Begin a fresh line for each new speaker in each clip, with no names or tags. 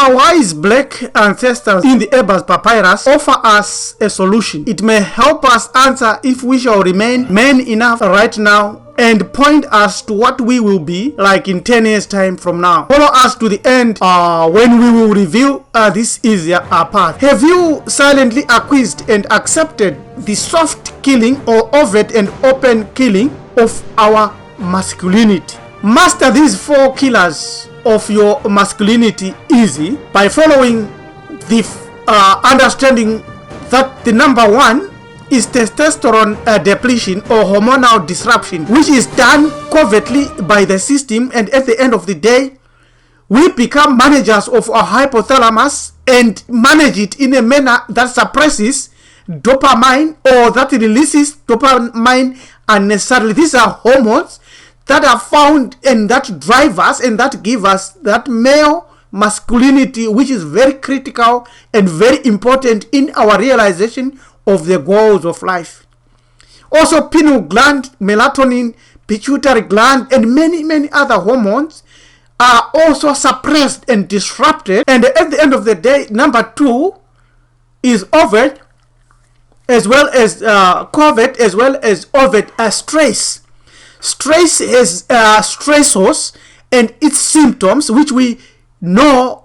Our wise black ancestors in the Ebers Papyrus offer us a solution. It may help us answer if we shall remain men enough right now, and point us to what we will be like in 10 years time from now. Follow us to the end when we will reveal this easier path. Have you silently acquiesced and accepted the soft killing or overt and open killing of our masculinity? Master these 4 killers of your masculinity easy by following the understanding that the number 1 is testosterone depletion or hormonal disruption, which is done covertly by the system, and at the end of the day we become managers of our hypothalamus and manage it in a manner that suppresses dopamine or that releases dopamine unnecessarily. These are hormones that are found and that drive us and that give us that male masculinity, which is very critical and very important in our realization of the goals of life. Also, pineal gland, melatonin, pituitary gland, and many other hormones are also suppressed and disrupted. And at the end of the day, number 2 is overt as well as covert as well as overt stress. Stress is stressors and its symptoms, which we know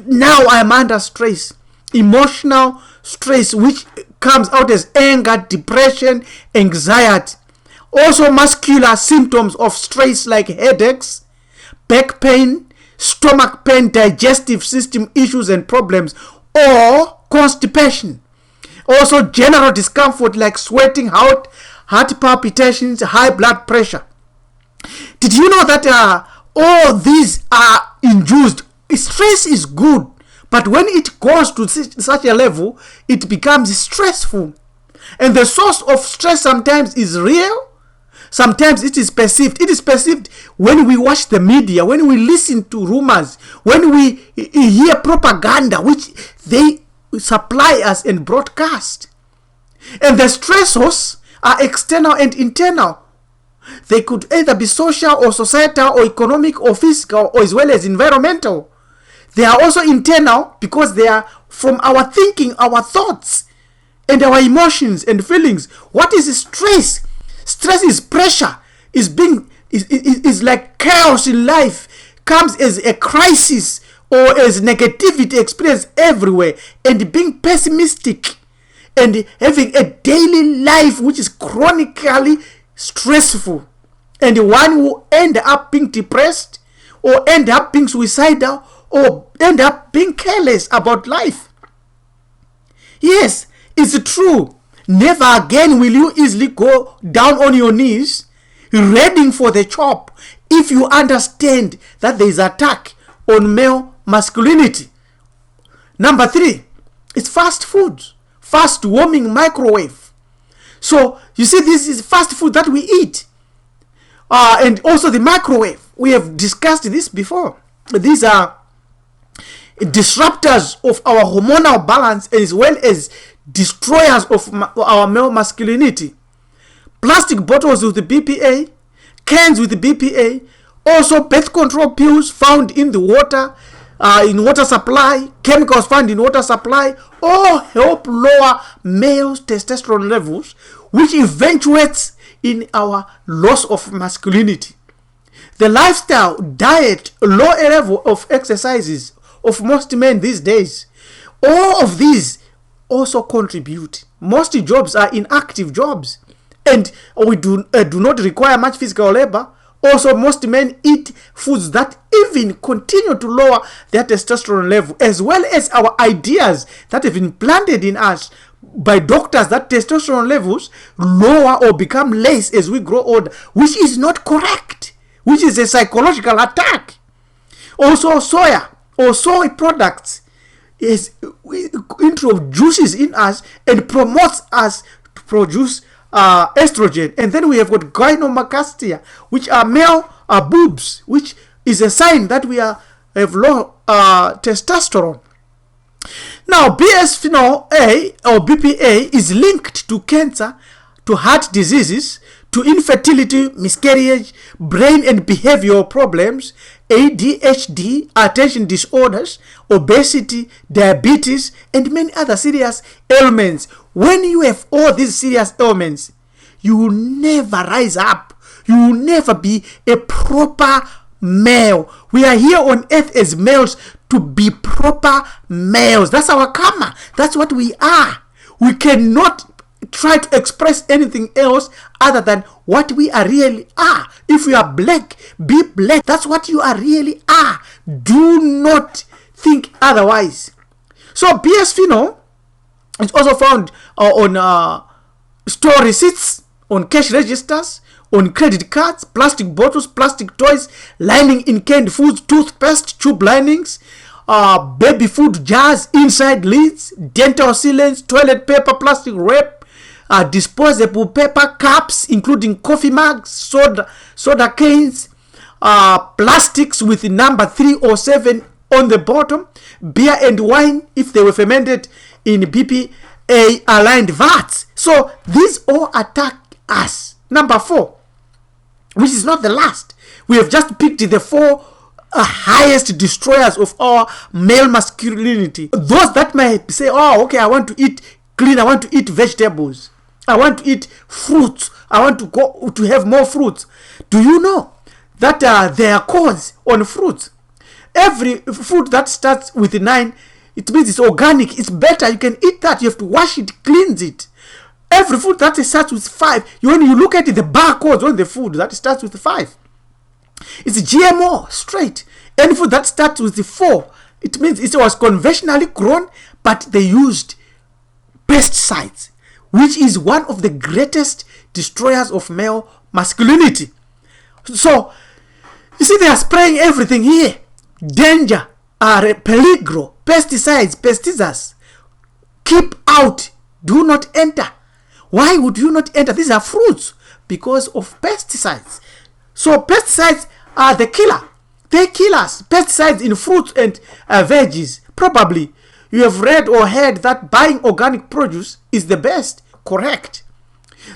now. I am under stress. Emotional stress, which comes out as anger, depression, anxiety. Also muscular symptoms of stress like headaches, back pain, stomach pain, digestive system issues and problems, or constipation. Also general discomfort like sweating, heart palpitations, high blood pressure. Did you know that all these are induced? Stress is good, but when it goes to such a level, it becomes stressful. And the source of stress sometimes is real, sometimes it is perceived. It is perceived when we watch the media, when we listen to rumors, when we hear propaganda, which they supply us and broadcast. And the stressors are external and internal. They could either be social or societal or economic or physical or as well as environmental. They are also internal because they are from our thinking, our thoughts, and our emotions and feelings. What is stress? Stress is pressure, is like chaos in life, comes as a crisis or as negativity experienced everywhere, and being pessimistic and having a daily life which is chronically stressful, and one will end up being depressed or end up being suicidal or end up being careless about life. Yes, it's true. Never again will you easily go down on your knees ready for the chop if you understand that there is attack on male masculinity. Number 3, it's fast food, fast warming microwave. So you see, this is fast food that we eat, and also the microwave. We have discussed this before. These are disruptors of our hormonal balance as well as destroyers of our male masculinity. Plastic bottles with the BPA, cans with the BPA, also birth control pills found in the water, in water supply, chemicals found in water supply, all help lower male testosterone levels, which eventuates in our loss of masculinity. The lifestyle, diet, low level of exercises of most men these days, all of these also contribute. Most jobs are inactive jobs, and we do not require much physical labor. Also, most men eat foods that even continue to lower their testosterone level, as well as our ideas that have been planted in us by doctors that testosterone levels lower or become less as we grow older, which is not correct, which is a psychological attack. Also, soya or soy products is introduces in us and promotes us to produce estrogen. And then we have got gynecomastia, which are male boobs, which is a sign that we have low testosterone. Now, bisphenol A or BPA is linked to cancer, to heart diseases, to infertility, miscarriage, brain and behavioral problems, ADHD, attention disorders, obesity, diabetes, and many other serious ailments. When you have all these serious ailments, you will never rise up. You will never be a proper male. We are here on earth as males to be proper males. That's our karma. That's what we are. We cannot try to express anything else other than what we are really are. If you are black, be black. That's what you are really are. Do not think otherwise. So bisphenol is also found on store receipts, on cash registers, on credit cards, plastic bottles, plastic toys, lining in canned foods, toothpaste, tube linings, baby food jars, inside lids, dental sealants, toilet paper, plastic wrap, disposable paper cups, including coffee mugs, soda cans, plastics with the number 3 or 7 on the bottom, beer and wine if they were fermented in BPA aligned vats. So these all attack us. Number 4, which is not the last. We have just picked the 4 highest destroyers of our male masculinity. Those that may say, oh, okay, I want to eat clean, I want to eat vegetables, I want to eat fruits, I want to go to have more fruits. Do you know that there are codes on fruits? Every fruit that starts with 9, it means it's organic, it's better, you can eat that, you have to wash it, cleanse it. Every food that starts with 5, when you look at the barcodes on the food that starts with 5, it's GMO straight. Any food that starts with the 4, it means it was conventionally grown, but they used pesticides, which is one of the greatest destroyers of male masculinity. So, you see, they are spraying everything here. Danger, peligro, pesticides. Keep out. Do not enter. Why would you not enter? These are fruits because of pesticides. So pesticides are the killer. They kill us. Pesticides in fruits and veggies. Probably you have read or heard that buying organic produce is the best. Correct.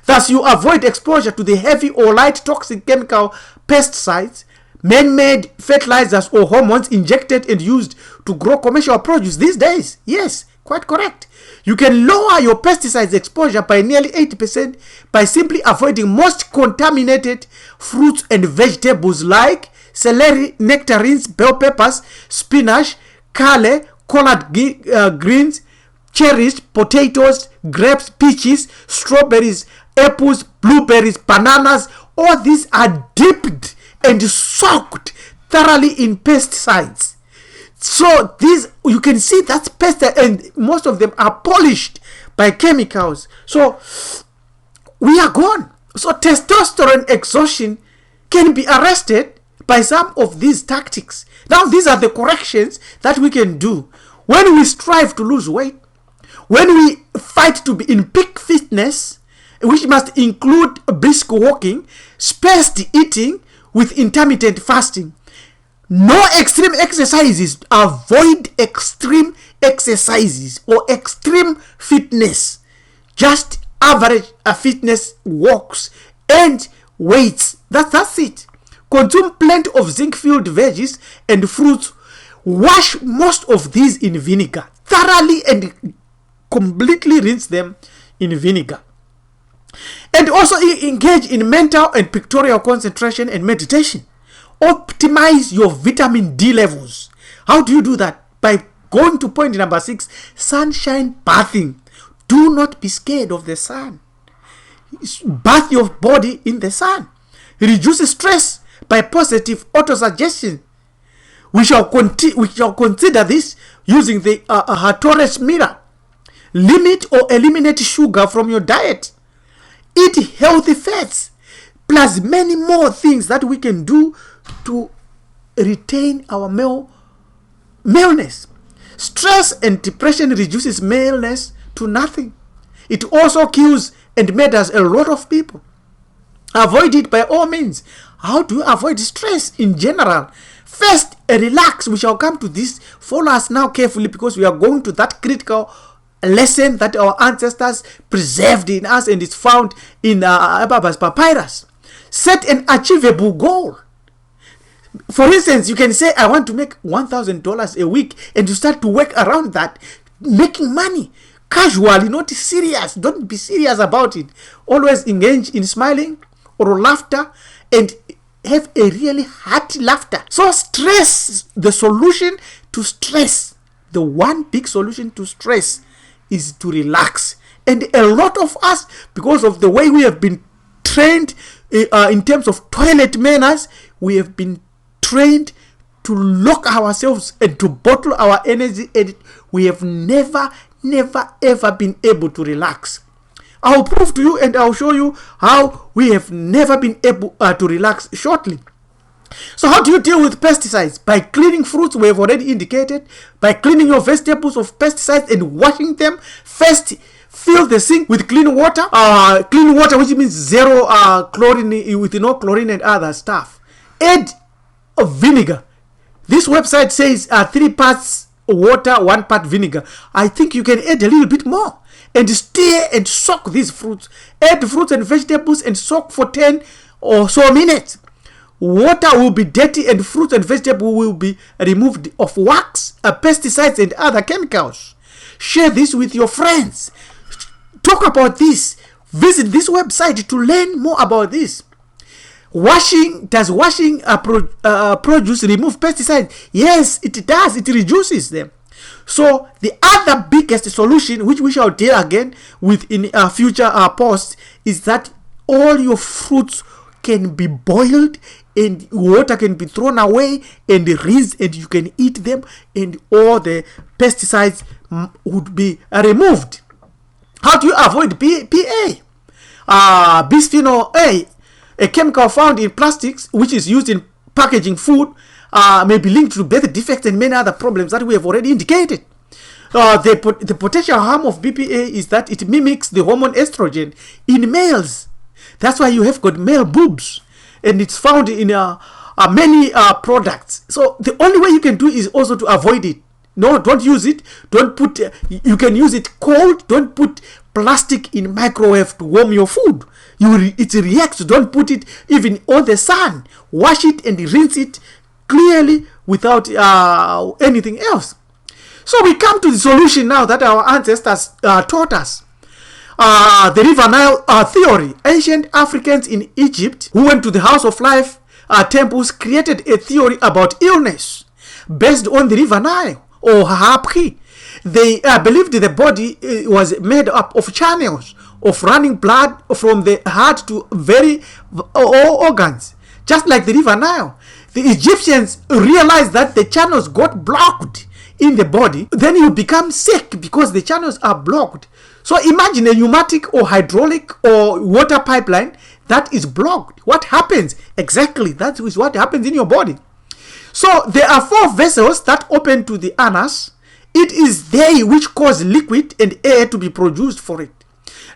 Thus you avoid exposure to the heavy or light toxic chemical pesticides, man-made fertilizers or hormones injected and used to grow commercial produce these days. Yes, quite correct. You can lower your pesticides exposure by nearly 80% by simply avoiding most contaminated fruits and vegetables like celery, nectarines, bell peppers, spinach, kale, collard greens, cherries, potatoes, grapes, peaches, strawberries, apples, blueberries, bananas. All these are dipped and soaked thoroughly in pesticides. So these, you can see that's pesticide, and most of them are polished by chemicals. So we are gone. So testosterone exhaustion can be arrested by some of these tactics. Now these are the corrections that we can do when we strive to lose weight, when we fight to be in peak fitness, which must include brisk walking, spaced eating with intermittent fasting. No extreme exercises. Avoid extreme exercises or extreme fitness. Just average fitness walks and weights. That's it. Consume plenty of zinc-filled veggies and fruits. Wash most of these in vinegar thoroughly and completely rinse them in vinegar. And also engage in mental and pictorial concentration and meditation. Optimize your vitamin D levels. How do you do that? By going to point number 6, sunshine bathing. Do not be scared of the sun. Bath your body in the sun. Reduce stress by positive autosuggestion. We shall consider this using the Torres mirror. Limit or eliminate sugar from your diet. Eat healthy fats, plus many more things that we can do to retain our maleness. Stress and depression reduces maleness to nothing. It also kills and murders a lot of people. Avoid it by all means. How do you avoid stress in general? First, relax. We shall come to this. Follow us now carefully because we are going to that critical lesson that our ancestors preserved in us, and it's found in Ababa's papyrus. Set an achievable goal. For instance, you can say, I want to make $1,000 a week, and you start to work around that, making money casually, not serious. Don't be serious about it. Always engage in smiling or laughter, and have a really hearty laughter. So stress, the solution to stress, the one big solution to stress is to relax. And a lot of us, because of the way we have been trained in terms of toilet manners, we have been trained to lock ourselves and to bottle our energy, and we have never ever been able to relax. I'll prove to you, and I'll show you how we have never been able to relax shortly. So how do you deal with pesticides? By cleaning fruits, we have already indicated. By cleaning your vegetables of pesticides and washing them. First, fill the sink with clean water. Clean water, which means zero chlorine, with no chlorine and other stuff. Add vinegar. This website says 3 parts water, 1 part vinegar. I think you can add a little bit more. And stir and soak these fruits. Add fruits and vegetables and soak for 10 or so minutes. Water will be dirty and fruits and vegetables will be removed of wax, pesticides and other chemicals. Share this with your friends. Talk about this. Visit this website to learn more about this. Does washing produce remove pesticides? Yes, it does. It reduces them. So the other biggest solution, which we shall deal again with in a future post, is that all your fruits can be boiled and water can be thrown away and rinsed, and you can eat them, and all the pesticides would be removed. How do you avoid PA? Bisphenol A, a chemical found in plastics which is used in packaging food, may be linked to birth defects and many other problems that we have already indicated. The potential harm of BPA is that it mimics the hormone estrogen in males. That's why you have got male boobs, and it's found in many products. So the only way you can do is also to avoid it. No, don't use it. Don't put. You can use it cold. Don't put plastic in microwave to warm your food. It reacts. Don't put it even on the sun. Wash it and rinse it clearly without anything else. So we come to the solution now that our ancestors taught us. The River Nile theory. Ancient Africans in Egypt who went to the House of Life temples created a theory about illness based on the River Nile or Hapri. They believed the body was made up of channels of running blood from the heart to all organs, just like the River Nile. The Egyptians realized that the channels got blocked in the body. Then you become sick because the channels are blocked. So imagine a pneumatic or hydraulic or water pipeline that is blocked. What happens? Exactly, that is what happens in your body. So there are 4 vessels that open to the anus. It is they which cause liquid and air to be produced for it.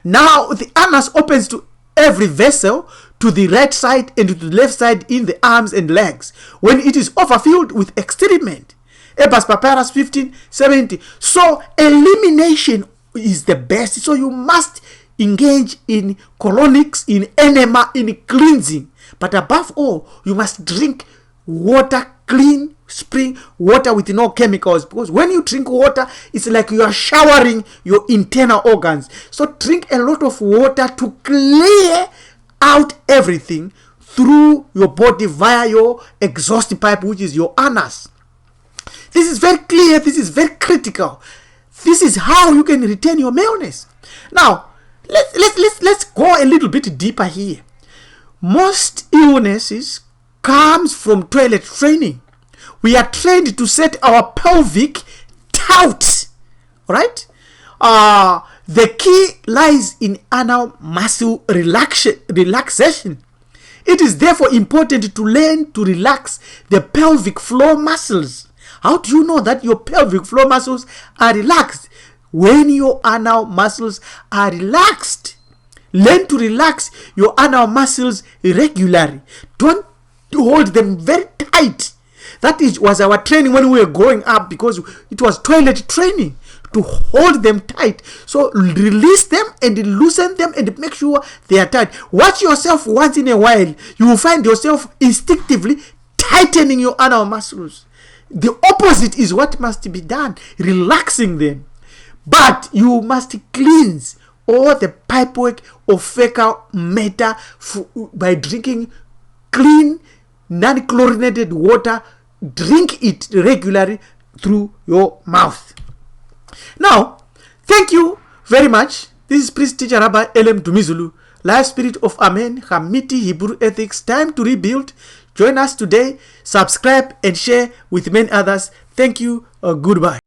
Now the anus opens to every vessel, to the right side and to the left side in the arms and legs, when it is overfilled with excrement. Ebers Papyrus 1570. So elimination is the best. So you must engage in colonics, in enema, in cleansing. But above all, you must drink water, clean spring water with no chemicals, because when you drink water, it's like you are showering your internal organs. So drink a lot of water to clear out everything through your body via your exhaust pipe, which is your anus. This is very clear. This is very critical. This is how you can retain your maleness. Now, let's go a little bit deeper here. Most illnesses comes from toilet training. We are trained to set our pelvic taut, right? The key lies in anal muscle relaxation. It is therefore important to learn to relax the pelvic floor muscles. How do you know that your pelvic floor muscles are relaxed? When your anal muscles are relaxed. Learn to relax your anal muscles regularly. Don't hold them very tight. That was our training when we were growing up, because it was toilet training, to hold them tight. So release them and loosen them and make sure they are tight. Watch yourself once in a while. You will find yourself instinctively tightening your anal muscles. The opposite is what must be done, relaxing them. But you must cleanse all the pipework of fecal matter by drinking clean, non-chlorinated water. Drink it regularly through your mouth. Now, thank you very much. This is Priest Teacher Rabbi Elem Dumizulu, Life Spirit of Amen, Hamiti Hebrew Ethics, Time to Rebuild. Join us today, subscribe and share with many others. Thank you, goodbye.